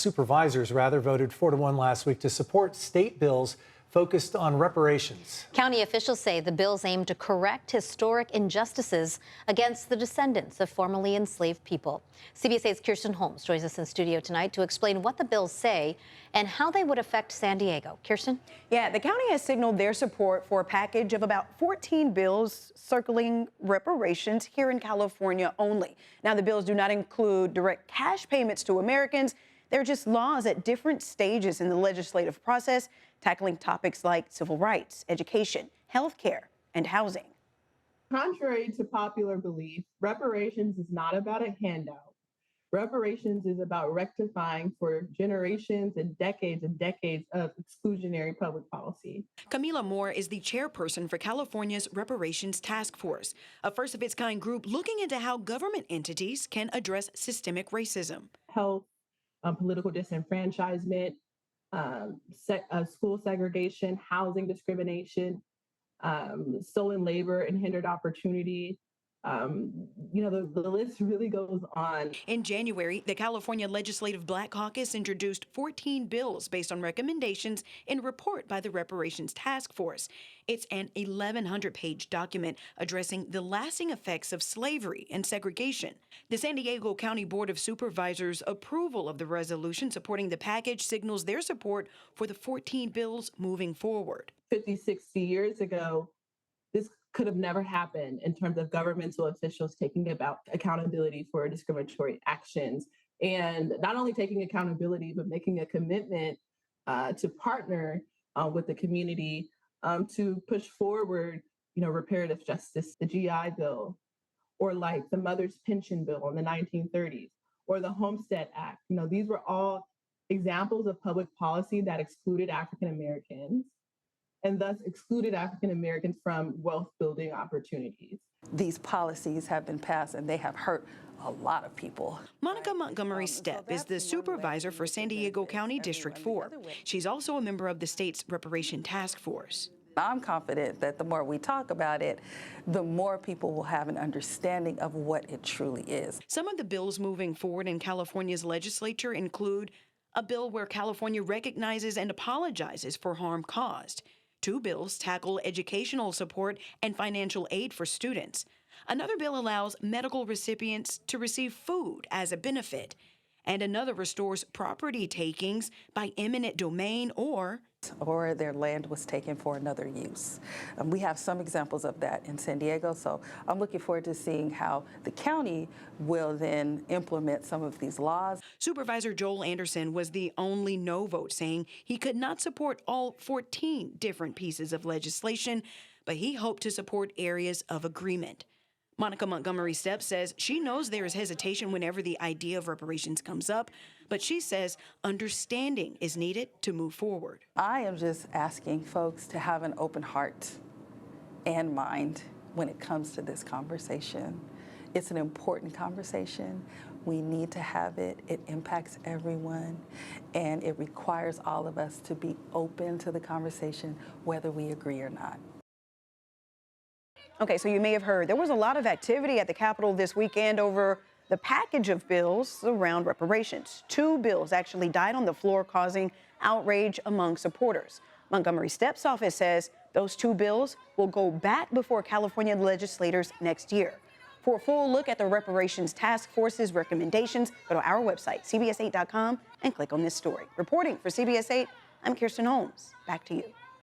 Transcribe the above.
Supervisors voted 4-1 last week to support state bills focused on reparations. County officials say the bills aim to correct historic injustices against the descendants of formerly enslaved people. CBS 8's Kirsten Holmes joins us in studio tonight to explain what the bills say and how they would affect San Diego. Kirsten? Yeah, the county has signaled their support for a package of about 14 bills circling reparations here in California only. Now, the bills do not include direct cash payments to Americans. They're just laws at different stages in the legislative process, tackling topics like civil rights, education, health care, and housing. Contrary to popular belief, reparations is not about a handout. Reparations is about rectifying for generations and decades of exclusionary public policy. Camila Moore is the chairperson for California's Reparations Task Force, a first-of-its-kind group looking into how government entities can address systemic racism. Health, political disenfranchisement, school segregation, housing discrimination, stolen labor and hindered opportunity. The list really goes on. In January, the California Legislative Black Caucus introduced 14 bills based on recommendations in a report by the Reparations Task Force. It's an 1,100-page document addressing the lasting effects of slavery and segregation. The San Diego County Board of Supervisors' approval of the resolution supporting the package signals their support for the 14 bills moving forward. 50, 60 years ago, this could have never happened in terms of governmental officials taking about accountability for discriminatory actions, and not only taking accountability, but making a commitment to partner with the community to push forward, reparative justice, the GI Bill, or like the Mother's Pension Bill in the 1930s, or the Homestead Act. These were all examples of public policy that excluded African Americans, and thus excluded African Americans from wealth building opportunities. These policies have been passed and they have hurt a lot of people. Monica Montgomery Stepp is the supervisor for San Diego County District 4. She's also a member of the state's Reparation Task Force. I'm confident that the more we talk about it, the more people will have an understanding of what it truly is. Some of the bills moving forward in California's legislature include a bill where California recognizes and apologizes for harm caused. 2 bills tackle educational support and financial aid for students. Another bill allows medical recipients to receive food as a benefit. And another restores property takings by eminent domain or their land was taken for another use. We have some examples of that in San Diego, so I'm looking forward to seeing how the county will then implement some of these laws. Supervisor Joel Anderson was the only no vote, saying he could not support all 14 different pieces of legislation, but he hoped to support areas of agreement. Monica Montgomery Stepp says she knows there is hesitation whenever the idea of reparations comes up, but she says understanding is needed to move forward. I am just asking folks to have an open heart and mind when it comes to this conversation. It's an important conversation. We need to have it. It impacts everyone, and it requires all of us to be open to the conversation, whether we agree or not. Okay, so you may have heard there was a lot of activity at the Capitol this weekend over the package of bills around reparations. 2 bills actually died on the floor, causing outrage among supporters. Montgomery Stepp's office says those 2 bills will go back before California legislators next year. For a full look at the Reparations Task Force's recommendations, go to our website, cbs8.com, and click on this story. Reporting for CBS 8, I'm Kirsten Holmes. Back to you.